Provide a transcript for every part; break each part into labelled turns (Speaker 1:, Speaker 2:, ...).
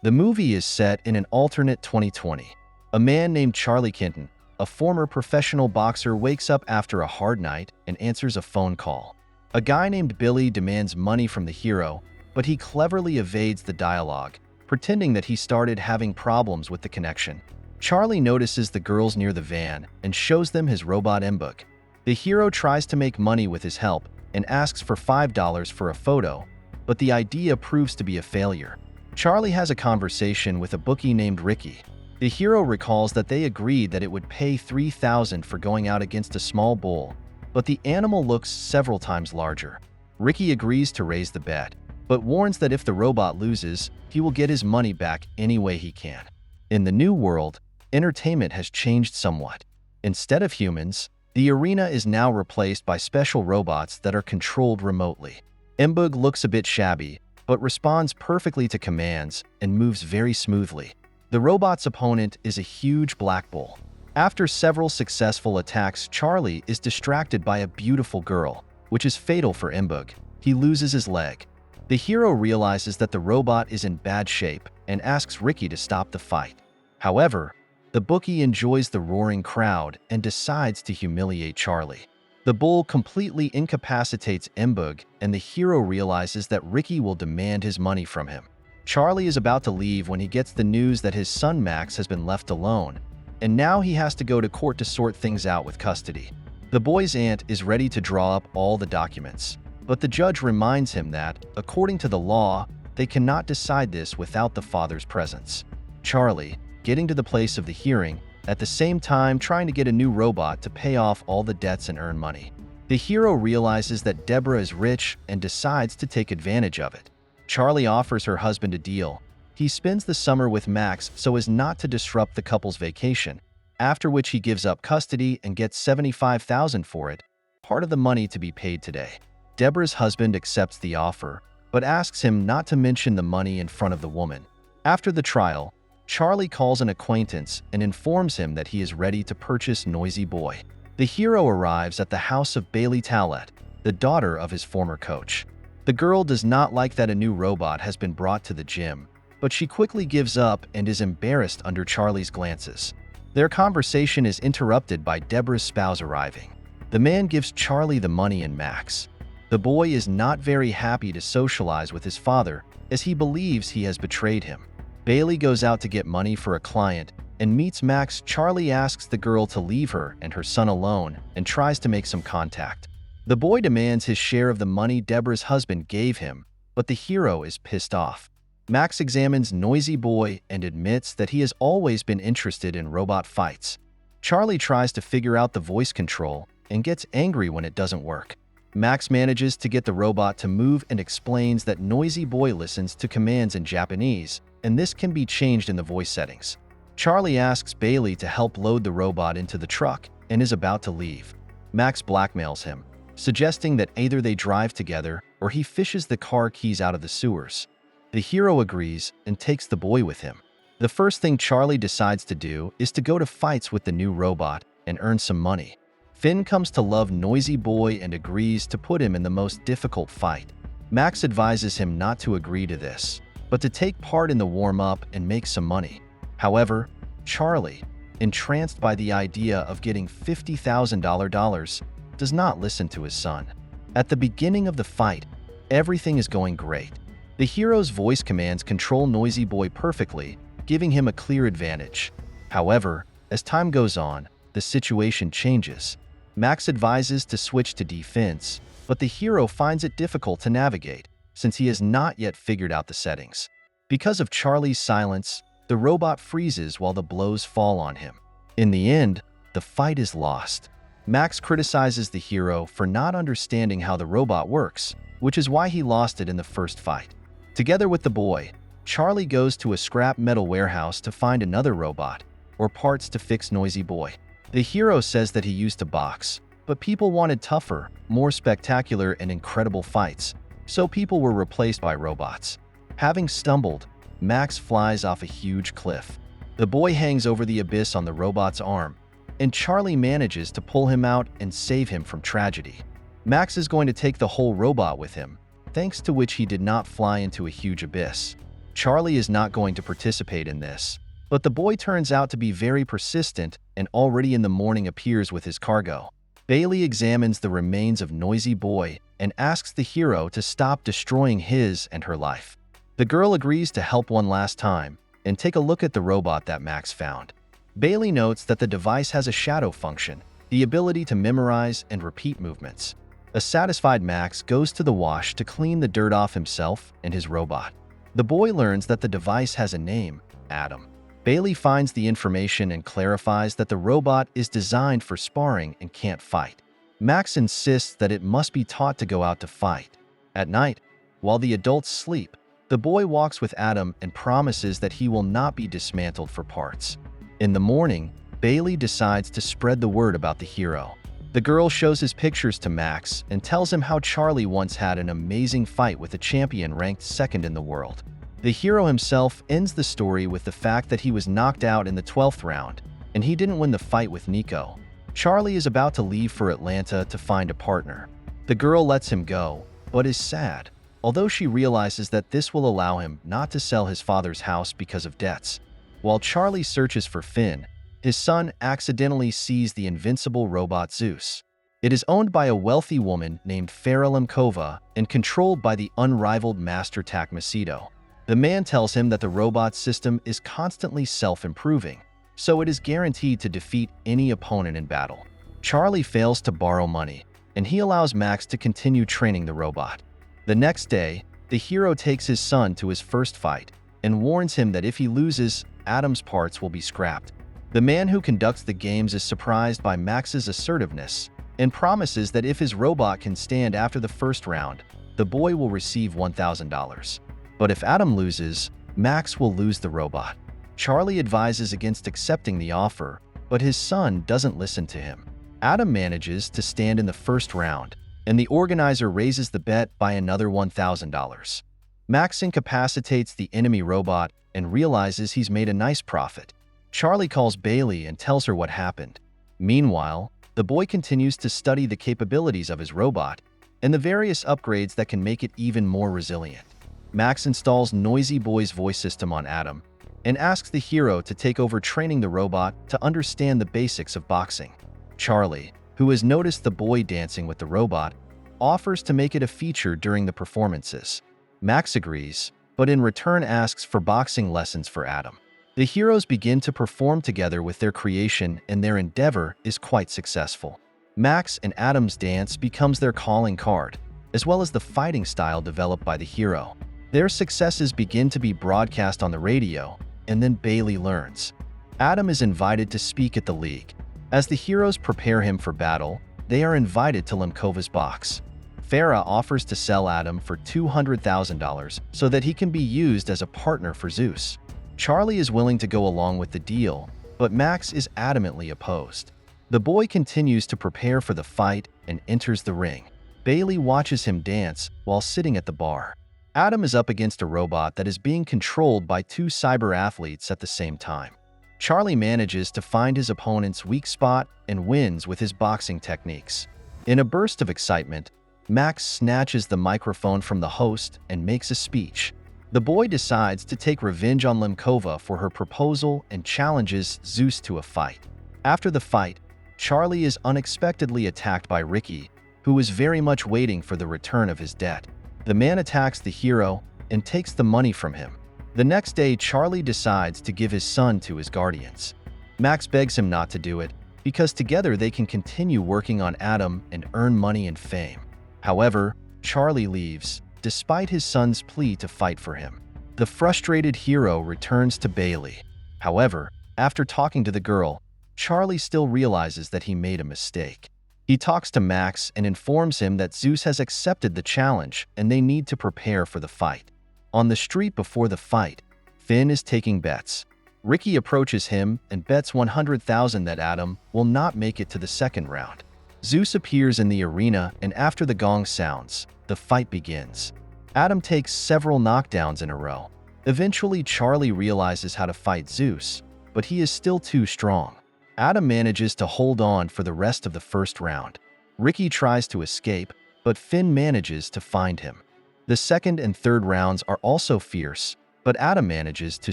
Speaker 1: The movie is set in an alternate 2020. A man named Charlie Kenton, a former professional boxer, wakes up after a hard night and answers a phone call. A guy named Billy demands money from the hero, but he cleverly evades the dialogue, pretending that he started having problems with the connection. Charlie notices the girls near the van and shows them his robot Mbug. The hero tries to make money with his help and asks for $5 for a photo, but the idea proves to be a failure. Charlie has a conversation with a bookie named Ricky. The hero recalls that they agreed that it would pay $3,000 for going out against a small bull, but the animal looks several times larger. Ricky agrees to raise the bet, but warns that if the robot loses, he will get his money back any way he can. In the new world, entertainment has changed somewhat. Instead of humans, the arena is now replaced by special robots that are controlled remotely. Mbug looks a bit shabby, but responds perfectly to commands and moves very smoothly. The robot's opponent is a huge black bull. After several successful attacks, Charlie is distracted by a beautiful girl, which is fatal for Mbug. He loses his leg. The hero realizes that the robot is in bad shape and asks Ricky to stop the fight. However, the bookie enjoys the roaring crowd and decides to humiliate Charlie. The bull completely incapacitates Mbug, and the hero realizes that Ricky will demand his money from him. Charlie is about to leave when he gets the news that his son Max has been left alone, and now he has to go to court to sort things out with custody. The boy's aunt is ready to draw up all the documents, but the judge reminds him that, according to the law, they cannot decide this without the father's presence. Charlie, getting to the place of the hearing, at the same time trying to get a new robot to pay off all the debts and earn money. The hero realizes that Deborah is rich and decides to take advantage of it. Charlie offers her husband a deal. He spends the summer with Max so as not to disrupt the couple's vacation, after which he gives up custody and gets $75,000 for it, part of the money to be paid today. Deborah's husband accepts the offer, but asks him not to mention the money in front of the woman. After the trial, Charlie calls an acquaintance and informs him that he is ready to purchase Noisy Boy. The hero arrives at the house of Bailey Towlett, the daughter of his former coach. The girl does not like that a new robot has been brought to the gym, but she quickly gives up and is embarrassed under Charlie's glances. Their conversation is interrupted by Deborah's spouse arriving. The man gives Charlie the money and Max. The boy is not very happy to socialize with his father, as he believes he has betrayed him. Bailey goes out to get money for a client and meets Max. Charlie asks the girl to leave her and her son alone and tries to make some contact. The boy demands his share of the money Deborah's husband gave him, but the hero is pissed off. Max examines Noisy Boy and admits that he has always been interested in robot fights. Charlie tries to figure out the voice control and gets angry when it doesn't work. Max manages to get the robot to move and explains that Noisy Boy listens to commands in Japanese, and this can be changed in the voice settings. Charlie asks Bailey to help load the robot into the truck and is about to leave. Max blackmails him, suggesting that either they drive together or he fishes the car keys out of the sewers. The hero agrees and takes the boy with him. The first thing Charlie decides to do is to go to fights with the new robot and earn some money. Finn comes to love Noisy Boy and agrees to put him in the most difficult fight. Max advises him not to agree to this, but to take part in the warm-up and make some money. However, Charlie, entranced by the idea of getting $50,000, does not listen to his son. At the beginning of the fight, everything is going great. The hero's voice commands control Noisy Boy perfectly, giving him a clear advantage. However, as time goes on, the situation changes. Max advises to switch to defense, but the hero finds it difficult to navigate, since he has not yet figured out the settings. Because of Charlie's silence, the robot freezes while the blows fall on him. In the end, the fight is lost. Max criticizes the hero for not understanding how the robot works, which is why he lost it in the first fight. Together with the boy, Charlie goes to a scrap metal warehouse to find another robot, or parts to fix Noisy Boy. The hero says that he used to box, but people wanted tougher, more spectacular and incredible fights, so people were replaced by robots. Having stumbled, Max flies off a huge cliff. The boy hangs over the abyss on the robot's arm, and Charlie manages to pull him out and save him from tragedy. Max is going to take the whole robot with him, thanks to which he did not fly into a huge abyss. Charlie is not going to participate in this, but the boy turns out to be very persistent and already in the morning appears with his cargo. Bailey examines the remains of Noisy Boy and asks the hero to stop destroying his and her life. The girl agrees to help one last time and take a look at the robot that Max found. Bailey notes that the device has a shadow function, the ability to memorize and repeat movements. A satisfied Max goes to the wash to clean the dirt off himself and his robot. The boy learns that the device has a name, Adam. Bailey finds the information and clarifies that the robot is designed for sparring and can't fight. Max insists that it must be taught to go out to fight. At night, while the adults sleep, the boy walks with Adam and promises that he will not be dismantled for parts. In the morning, Bailey decides to spread the word about the hero. The girl shows his pictures to Max and tells him how Charlie once had an amazing fight with a champion ranked second in the world. The hero himself ends the story with the fact that he was knocked out in the 12th round, and he didn't win the fight with Nico. Charlie is about to leave for Atlanta to find a partner. The girl lets him go, but is sad, although she realizes that this will allow him not to sell his father's house because of debts. While Charlie searches for Finn, his son accidentally sees the invincible robot Zeus. It is owned by a wealthy woman named Farah Lemkova and controlled by the unrivaled Master Takmasido. The man tells him that the robot system is constantly self-improving, so it is guaranteed to defeat any opponent in battle. Charlie fails to borrow money, and he allows Max to continue training the robot. The next day, the hero takes his son to his first fight and warns him that if he loses, Adam's parts will be scrapped. The man who conducts the games is surprised by Max's assertiveness and promises that if his robot can stand after the first round, the boy will receive $1,000. But if Adam loses, Max will lose the robot. Charlie advises against accepting the offer, but his son doesn't listen to him. Adam manages to stand in the first round, and the organizer raises the bet by another $1,000. Max incapacitates the enemy robot and realizes he's made a nice profit. Charlie calls Bailey and tells her what happened. Meanwhile, the boy continues to study the capabilities of his robot and the various upgrades that can make it even more resilient. Max installs Noisy Boy's voice system on Adam and asks the hero to take over training the robot to understand the basics of boxing. Charlie, who has noticed the boy dancing with the robot, offers to make it a feature during the performances. Max agrees, but in return asks for boxing lessons for Adam. The heroes begin to perform together with their creation, and their endeavor is quite successful. Max and Adam's dance becomes their calling card, as well as the fighting style developed by the hero. Their successes begin to be broadcast on the radio, and then Bailey learns. Adam is invited to speak at the league. As the heroes prepare him for battle, they are invited to Lemkova's box. Farah offers to sell Adam for $200,000 so that he can be used as a partner for Zeus. Charlie is willing to go along with the deal, but Max is adamantly opposed. The boy continues to prepare for the fight and enters the ring. Bailey watches him dance while sitting at the bar. Adam is up against a robot that is being controlled by two cyber athletes at the same time. Charlie manages to find his opponent's weak spot and wins with his boxing techniques. In a burst of excitement, Max snatches the microphone from the host and makes a speech. The boy decides to take revenge on Lemkova for her proposal and challenges Zeus to a fight. After the fight, Charlie is unexpectedly attacked by Ricky, who is very much waiting for the return of his debt. The man attacks the hero and takes the money from him. The next day, Charlie decides to give his son to his guardians. Max begs him not to do it because together they can continue working on Adam and earn money and fame. However, Charlie leaves, despite his son's plea to fight for him. The frustrated hero returns to Bailey. However, after talking to the girl, Charlie still realizes that he made a mistake. He talks to Max and informs him that Zeus has accepted the challenge and they need to prepare for the fight. On the street before the fight, Finn is taking bets. Ricky approaches him and bets $100,000 that Adam will not make it to the second round. Zeus appears in the arena, and after the gong sounds, the fight begins. Adam takes several knockdowns in a row. Eventually, Charlie realizes how to fight Zeus, but he is still too strong. Adam manages to hold on for the rest of the first round. Ricky tries to escape, but Finn manages to find him. The second and third rounds are also fierce, but Adam manages to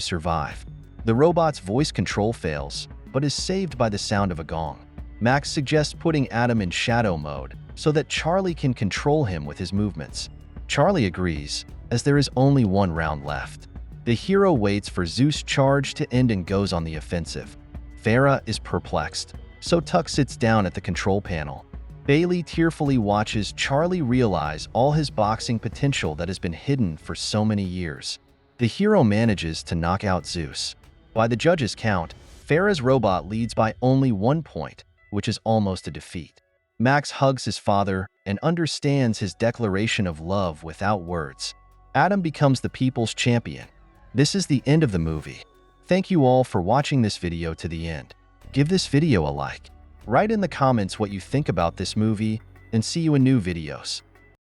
Speaker 1: survive. The robot's voice control fails, but is saved by the sound of a gong. Max suggests putting Adam in shadow mode so that Charlie can control him with his movements. Charlie agrees, as there is only one round left. The hero waits for Zeus' charge to end and goes on the offensive. Farah is perplexed, so Tuck sits down at the control panel. Bailey tearfully watches Charlie realize all his boxing potential that has been hidden for so many years. The hero manages to knock out Zeus. By the judges' count, Farah's robot leads by only 1 point, which is almost a defeat. Max hugs his father and understands his declaration of love without words. Adam becomes the people's champion. This is the end of the movie. Thank you all for watching this video to the end. Give this video a like. Write in the comments what you think about this movie, and see you in new videos.